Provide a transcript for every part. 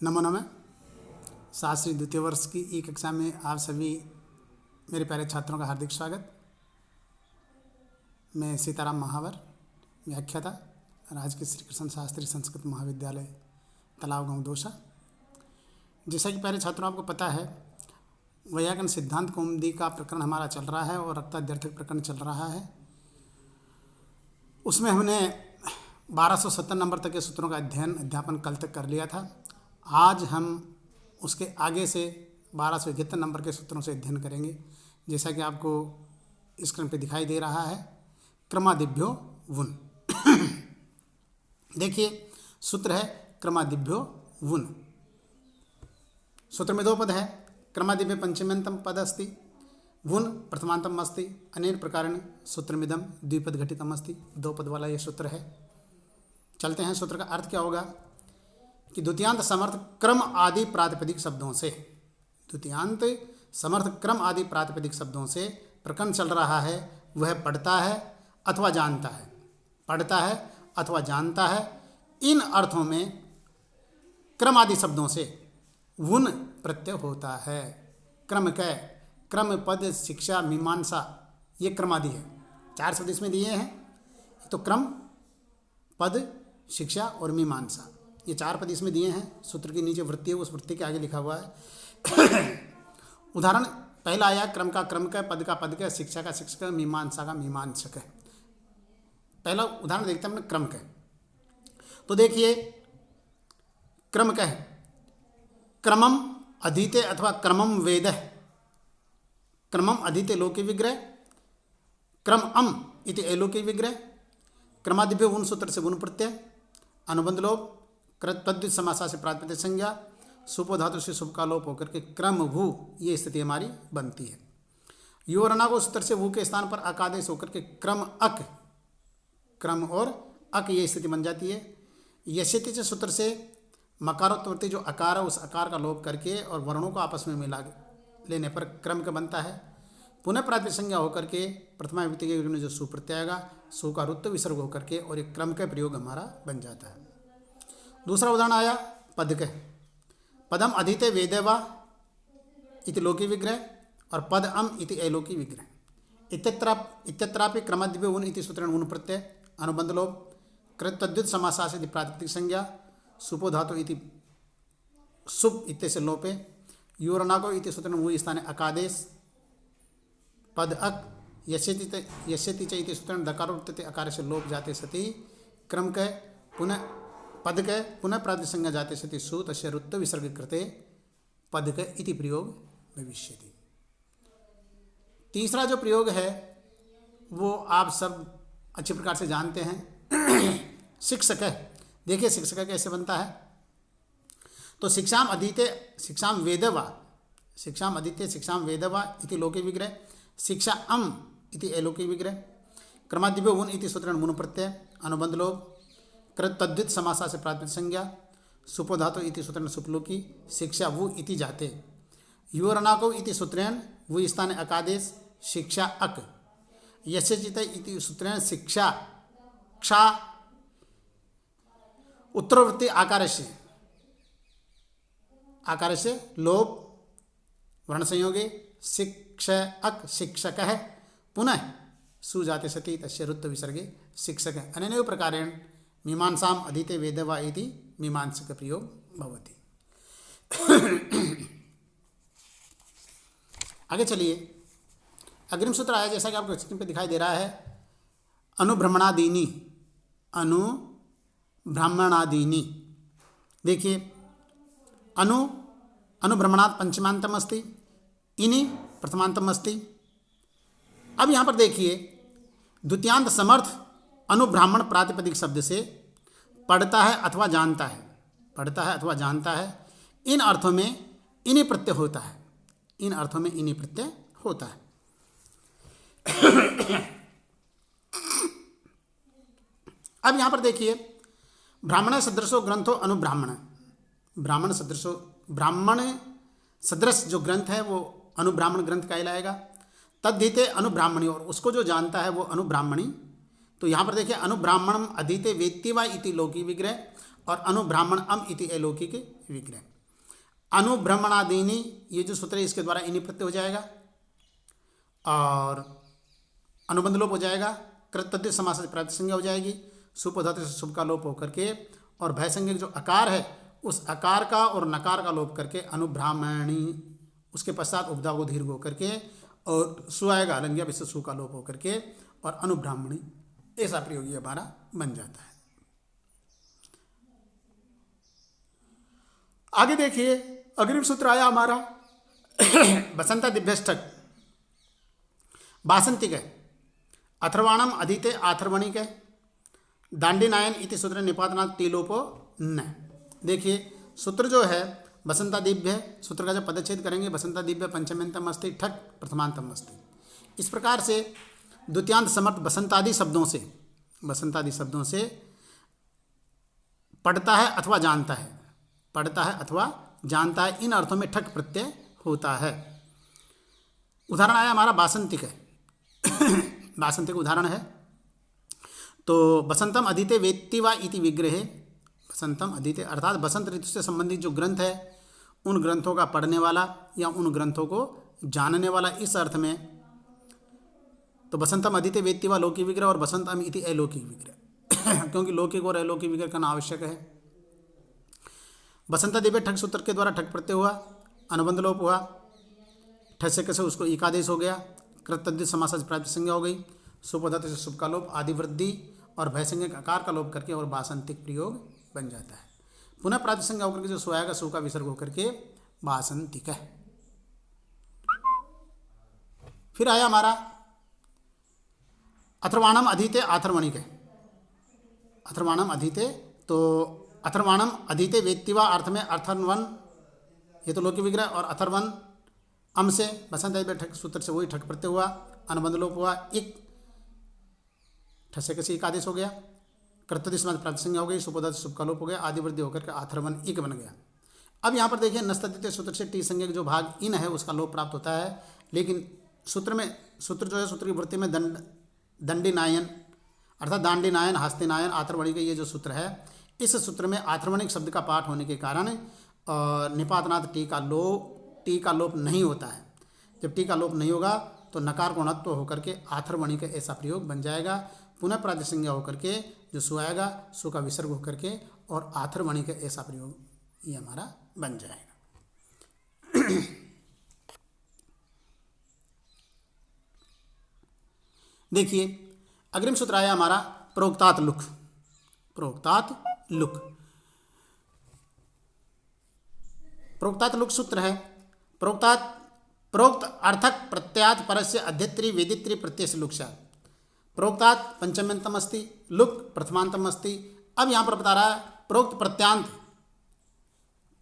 नमो नमः। शास्त्री द्वितीय वर्ष की ई कक्षा में आप सभी मेरे प्यारे छात्रों का हार्दिक स्वागत। मैं सीताराम महावर, व्याख्याता, राजकीय श्री कृष्ण शास्त्री संस्कृत महाविद्यालय तालाब गांव दौसा। जैसा कि प्यारे छात्रों आपको पता है, वैयाकरण सिद्धांत कौमुदी का प्रकरण हमारा चल रहा है और रक्ताध्यर्थक प्रकरण चल रहा है। उसमें हमने 1270 नंबर तक के सूत्रों का अध्यापन कल तक कर लिया था। आज हम उसके आगे से 1271 नंबर के सूत्रों से अध्ययन करेंगे। जैसा कि आपको स्क्रीन पे दिखाई दे रहा है, क्रमादिभ्यो वुन। देखिए, सूत्र है क्रमादिभ्यो वुन। सूत्र में 2 पद है। क्रमादिभ्य पंचम्यंतम पद अस्ति, वुन प्रथमांतम अस्ति। अनेन प्रकारेण सूत्रमिदं द्विपद घटितम अस्ति। 2 पद वाला ये सूत्र है। चलते हैं, सूत्र का अर्थ क्या होगा कि द्वितीयांत समर्थ क्रम आदि प्रातिपदिक शब्दों से, द्वितीयांत समर्थ क्रम आदि प्रातिपदिक शब्दों से प्रकरण चल रहा है। वह पढ़ता है अथवा जानता है, पढ़ता है अथवा जानता है। इन अर्थों में क्रम आदि शब्दों से वुन प्रत्यय होता है। क्रम कै, क्रम, पद, शिक्षा, मीमांसा, ये क्रमादि है। 4 शब्द इसमें दिए हैं। तो क्रम, पद, शिक्षा और मीमांसा, ये 4 पद इसमें दिए हैं। सूत्र के नीचे वृत्ति है, उस वृत्ति के आगे लिखा हुआ है। उदाहरण पहला आया, क्रम का क्रम का, पद का पद का, शिक्षा का शिक्षक, मीमांसा का मीमांसक है। पहला उदाहरण देखते हैं हमने क्रम का। तो देखिए, क्रम का है क्रमम अधीते अथवा क्रमम वेद। क्रमम अधीते लोके विग्रह, क्रम अम इति अलोके विग्रह। क्रमादिभ्यो उन सूत्र से गुण प्रत्यय, अनुबंध लोप, कृत समासा से प्रातिपदिक संज्ञा, सुपो धातु से शुभ का लोप होकर के क्रम वु, ये स्थिति हमारी बनती है। योरना को सूत्र से वु के स्थान पर अकादेश होकर के क्रम अक, क्रम और अक, ये स्थिति बन जाती है। यशति से सूत्र से मकारोत्पत्ति जो अकार है, उस अकार का लोप करके और वर्णों को आपस में मिला लेने पर क्रम का बनता है। पुनः प्रातिपदिक संज्ञा होकर के प्रथमा विभक्ति के में जो सु प्रत्यय आएगा, सु का रुत्व विसर्ग होकर के और एक क्रम का प्रयोग हमारा बन जाता है। दूसरा उदाहरण आया पद के। पदम अधीते वेदेवा इति लोकी विग्रह और पद अम इति अलोकी विग्रह। इत्यत्रापि क्रमादिभ्यो उन इति सूत्रेण उन प्रत्यय, अनुबंध लोप, कृत समासा से प्रातिपदिक संज्ञा, सुपो धातु इति सुप इत्यस्य लोपे, योरनाको इति सूत्रेण वु स्थाने अकादेश, पद अक, यस्यति च इति सूत्रेण दकारोत्पत्ति अकार से लोप जाते सति क्रम के पुनः पद के पुनः प्रातिपदिक संज्ञा जाते सति सु तस्य रुत्व विसर्ग कृते पद के इति प्रयोग भविष्यति। तीसरा जो प्रयोग है वो आप सब अच्छी प्रकार से जानते हैं, शिक्षक है। देखिए शिक्षक कैसे बनता है। तो शिक्षाम अधीते शिक्षाम वेदवा, शिक्षाम अधीते शिक्षाम वेदवा इति लोके विग्रह, शिक्षा अम इति अलोके विग्रह। क्रमादिभ्यो उन इति सूत्रेण मुन प्रत्यय, अनुबंध लोप, कृत तद्वित समासा से प्रातिपदिक संज्ञा, सुपो धातु इति सूत्रेण सुपलोकी, शिक्षा वु इति जाते। योरनाको इति सूत्रेण वु स्थाने अकादेश, शिक्षा अक, यस्यचित इति सूत्रेण शिक्षाक्षा, उत्तरवृत्ति आकार से लोप वर्ण संयोगे शिक्षक शिक्षक है, पुनः सु जाते सति तस्य रुत्व विसर्गे शिक्षक है। अनेनैव प्रकारेण मीमांसाम अधीते वेदवा इति मीमांसक प्रयोग भवति। आगे चलिए, अग्रिम सूत्र आया, जैसा कि आपको स्क्रीन पे दिखाई दे रहा है, अनुभ्रमणादीनी, अनुभ्रमणादीनी। देखिए, अनुभ्रमणात् पंचमांतम अस्ति, इनि प्रथमांतम अस्ति। अब यहाँ पर देखिए, द्वितीयांत समर्थ अनुब्राह्मण प्रातिपदिक शब्द से पढ़ता है अथवा जानता है, पढ़ता है अथवा जानता है। इन अर्थों में इनि प्रत्यय होता है, इन अर्थों में इनि प्रत्यय होता है। अब यहाँ पर देखिए, ब्राह्मण सदृशो ग्रंथो अनुब्राह्मण, ब्राह्मण सदृशो, ब्राह्मण सदृश जो ग्रंथ है वो अनुब्राह्मण ग्रंथ कहलाएगा। तद्धीते अनुब्राह्मणी, और उसको जो जानता है वो अनुब्राह्मणी। तो यहाँ पर देखिए, अनुब्राह्मणम अधीते वेत्ति वा इति लोकी विग्रह, और अनुब्राह्मण अम इति अलौकिक विग्रह। अनुब्रह्मणादीनी ये जो सूत्र है इसके द्वारा इनी प्रत्यय हो जाएगा और अनुबंध लोप हो जाएगा। कृत तद्धित समास से प्रातिपदिक संज्ञा हो जाएगी। सुप धातु से शुभ का लोप होकर के और भय संज्ञक जो अकार है उस अकार का और नकार का लोप करके अनुब्राह्मणी, उसके पश्चात उपधा को दीर्घ होकर के और सु आएगा अलंग्या विश्व सु का लोप होकर के और अनुब्राह्मणी, ऐसा प्रयोग ये हमारा बन जाता है। आगे देखिए अग्रिम सूत्र आया हमारा बसंता दिभ्यष्ठक बासंतिक है अथर्वाणम अधीते आथर्वणिक है दांडी नायन इति सूत्र निपातनाथ टीलोपो न। देखिए सूत्र जो है बसंता दिव्य है, सूत्र का जब पदच्छेद करेंगे बसंता दिव्य पंचम्यंतम अस्ति ठक प्रथमांतम अस्ति। इस प्रकार से द्वितीयांत समर्थ बसंतादि शब्दों से पढ़ता है अथवा जानता है, पढ़ता है अथवा जानता है, इन अर्थों में ठक प्रत्यय होता है। उदाहरण आया हमारा बासंतिक है बासंतिक उदाहरण है तो बसंतम अधीते वेत्ति वा इति विग्रहे, बसंतम अधीते अर्थात बसंत ऋतु से संबंधित जो ग्रंथ है उन ग्रंथों का पढ़ने वाला या उन ग्रंथों को जानने वाला, इस अर्थ में तो बसंतम अधीते वेत्ति वा लौकिक विग्रह और बसंतम इति अलौकिक विग्रह क्योंकि लौकिक और अलौकिक विग्रह करना आवश्यक है। बसंता दिव्य ठक सूत्र के द्वारा ठक प्रत्यय हुआ, अनुबंध लोप हुआ, ठस से कैसे उसको इकादेश हो गया, कृत तद्धित समास से प्रातिपदिक संज्ञा हो गई, सुप धातु से शुभ का लोप आदि वृद्धि और भय संज्ञक आकार का लोप करके और बासंतिक प्रयोग बन जाता है। पुनः प्रातिपदिक संज्ञा होकर के जो सु आएगा सु का विसर्ग होकर के बासंतिक है। फिर आया हमारा अथर्वाणम अधीते आथर्वणिक है। अथर्वाणम अधीते तो अथर्वाणम अधीते वेत्तिवा अर्थ में अथर्वन ये तो लौकिक विग्रह और अथर्वन अम से बसंत ठक सूत्र से वही ठक प्रत्यय हुआ, अनुबंध लोप हुआ, इक ठसे कसी एक आदेश हो गया, कर्तव्य समाज प्रातिपदिक संज्ञा हो गई, सुपदा शुभ का लोप हो गया, आदि वृद्धि होकर के अथर्वन इक बन गया। अब यहाँ पर देखिए नस्तद्धित सूत्र से टी संज्ञक जो भाग इन है उसका लोप प्राप्त होता है, लेकिन सूत्र जो है सूत्र की वृत्ति में दंडी नायन अर्थात दांडी नायन हस्ती नायन आथर्वणिक का ये जो सूत्र है इस सूत्र में आथर्वणिक शब्द का पाठ होने के कारण निपातनाथ टी का लोप नहीं होता है। जब टी का लोप नहीं होगा तो नकार गुणत्व होकर के आथर्वणिक ऐसा प्रयोग बन जाएगा। पुनः प्रातिपदिक संज्ञा होकर के जो सु आएगा सु का विसर्ग होकर के और आथर्वणिक ऐसा प्रयोग ये हमारा बन जाएगा। देखिए अग्रिम सूत्र आया हमारा प्रोक्तात लुक। प्रोक्तात लुक, प्रोक्तात लुक सूत्र है। प्रोक्त अर्थक प्रत्यात परस्य अध्यत्री वेदित्री प्रत्यय से लुक्षा। प्रोक्तात पंचम्यंतम अस्ति, लुक प्रथमांतम अस्ति। अब यहाँ पर बता रहा है प्रोक्त प्रत्यांत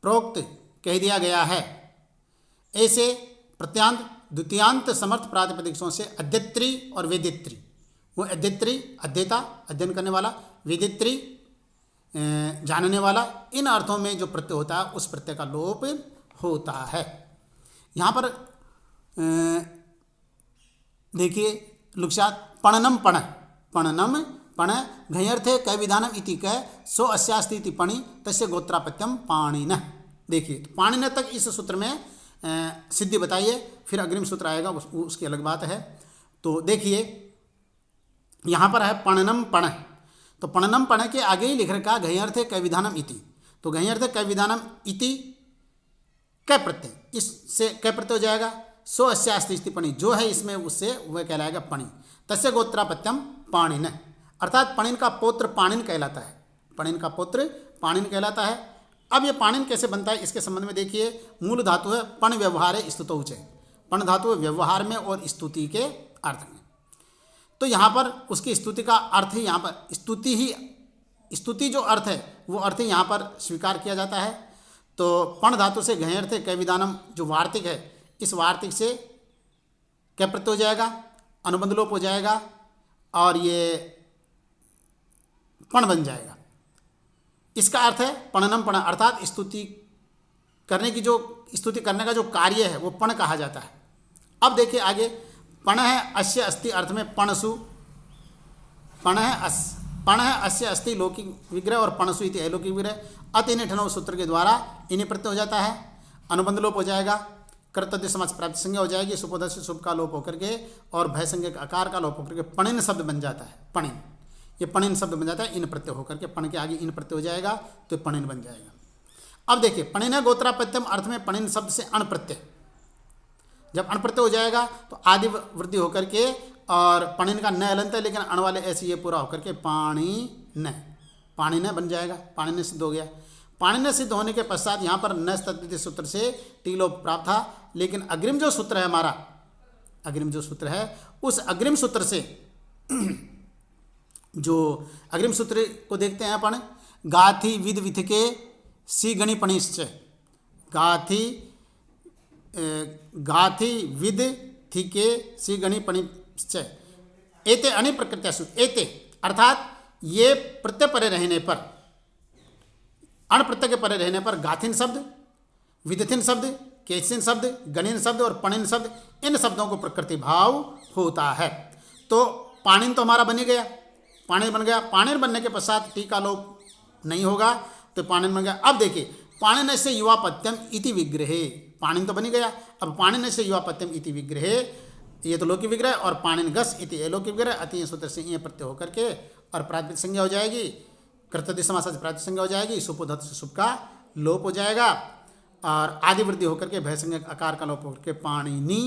प्रोक्त कह दिया गया है, ऐसे प्रत्यांत द्वितीयांत समर्थ प्रातिपदिकों से अध्यत्री और वेदित्री, वो अध्यत्री अध्येता अध्ययन करने वाला, वेदित्री जानने वाला, इन अर्थों में जो प्रत्यय होता है उस प्रत्यय का लोप होता है। यहाँ पर देखिए लुक्षात पणनम पण, पणनम पण घयर्थे कै विधानम इति कै सो अस्यास्ति इति पणि तस्य गोत्रापत्यम पाणिन। देखिए तो पाणिन तक इस सूत्र में सिद्धि बताइए, फिर अग्रिम सूत्र आएगा उसकी अलग बात है। तो देखिए यहाँ पर है पणनम पण, तो पणनम पण के आगे ही लिख रखा घयर्थे कै विधानम इति, तो घयर्थे कै विधानम इति कै प्रत्यय, इससे कै प्रत्यय हो जाएगा। सो अस्यास्ति इति पणि, जो है इसमें उससे वह कहलाएगा पणि। तस्य गोत्रापत्यम पाणिन, अर्थात पणिन का पौत्र पाणिन कहलाता है, पणिन का पौत्र पाणिन कहलाता है। अब ये पाणिन कैसे बनता है इसके संबंध में देखिए, मूल धातु है पण व्यवहारे स्तुतौच, पण धातु व्यवहार में और स्तुति के अर्थ में। तो यहाँ पर उसकी स्तुति का अर्थ ही यहाँ पर स्तुति जो अर्थ है वो अर्थ ही यहाँ पर स्वीकार किया जाता है। तो पण धातु से घयर्थे कै विधानम जो वार्तिक है, इस वार्तिक से कै प्रत्यय हो जाएगा, अनुबंध लोप हो जाएगा और ये पण बन जाएगा। इसका अर्थ है पणनम पण, अर्थात स्तुति करने का जो कार्य है वो पण कहा जाता है। अब देखिए आगे पण है अस्य अस्ति अर्थ में पणसु, पण है अस पण है अस्य अस्ति लौकिक विग्रह और पणसु इति अलौकिक विग्रह। अत इन्हें ठनव सूत्र के द्वारा इन्हें प्रत्यय हो जाता है, अनुबंध लोप हो जाएगा, कर्तव्य समास प्राप्त संज्ञा हो जाएगी, सुपोध से शुभ का लोप होकर के और भय संज्ञा आकार का लोप होकर के पणिन शब्द बन जाता है। पणिन, ये पणिन शब्द बन जाता है, इन प्रत्यय होकर के पण के आगे इन प्रत्यय हो जाएगा तो पणिन बन जाएगा। अब देखिए पणिन गोत्रापत्यम अर्थ में पणिन शब्द से अण प्रत्यय, जब अण प्रत्यय हो जाएगा तो आदि वृद्धि होकर के और पणिन का न अलंत है लेकिन अण वाले ऐसे ये पूरा होकर के पाणी न बन जाएगा। पाणी न सिद्ध हो गया। पाणी न सिद्ध होने के पश्चात यहाँ पर न तद्वितीय सूत्र से टी लोप प्राप्त था, लेकिन अग्रिम जो सूत्र है हमारा, अग्रिम जो सूत्र है उस अग्रिम सूत्र से जो अग्रिम सूत्र को देखते हैं अपन, गाथी विद विथिके सी गणि पणिश्च, गाथी विद थिके सी गणि पणिश्च एते अणि प्रकृत्यासु। एते अर्थात ये प्रत्यय परे रहने पर, अण प्रत्यय के परे रहने पर गाथिन शब्द, विदथिन शब्द, केचिन शब्द, गणिन शब्द और पणिन शब्द, इन शब्दों को प्रकृति भाव होता है। तो पाणिन तो हमारा बन ही गया, पाणिन बन गया। पाणिन बनने के पश्चात टी का लोप नहीं होगा तो पाणिन बन गया। अब देखिए पाणिन से युवापत्यम इति विग्रहे, पाणिन तो बन ही गया। अब पाणिन से युवापत्यम इति विग्रहे, ये तो लौकिक विग्रह, और पाणिन गस इति अलौकिक विग्रह, अति सूत्र से ये प्रत्यय होकर के और प्रातिपदिक संज्ञा हो जाएगी, कर्तव्य समास से प्रातिपदिक संज्ञा हो जाएगी, सुपोधत से शुभ का लोप हो जाएगा और आदि वृद्धि होकर के भय संज्ञा आकार का लोप होकर के पाणिनि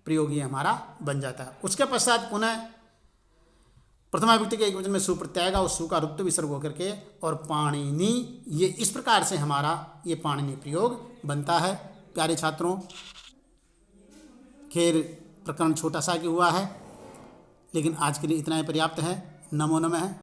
प्रयोगी हमारा बन जाता है। उसके पश्चात पुनः प्रथमा विभक्ति के एक वचन में सु प्रत्यय आएगा, उस सु का रुक्त विसर्ग होकर के और पाणिनि, ये इस प्रकार से हमारा ये पाणिनि प्रयोग बनता है। प्यारे छात्रों, खैर प्रकरण छोटा सा कि हुआ है, लेकिन आज के लिए इतना ही पर्याप्त है। नमो नमः।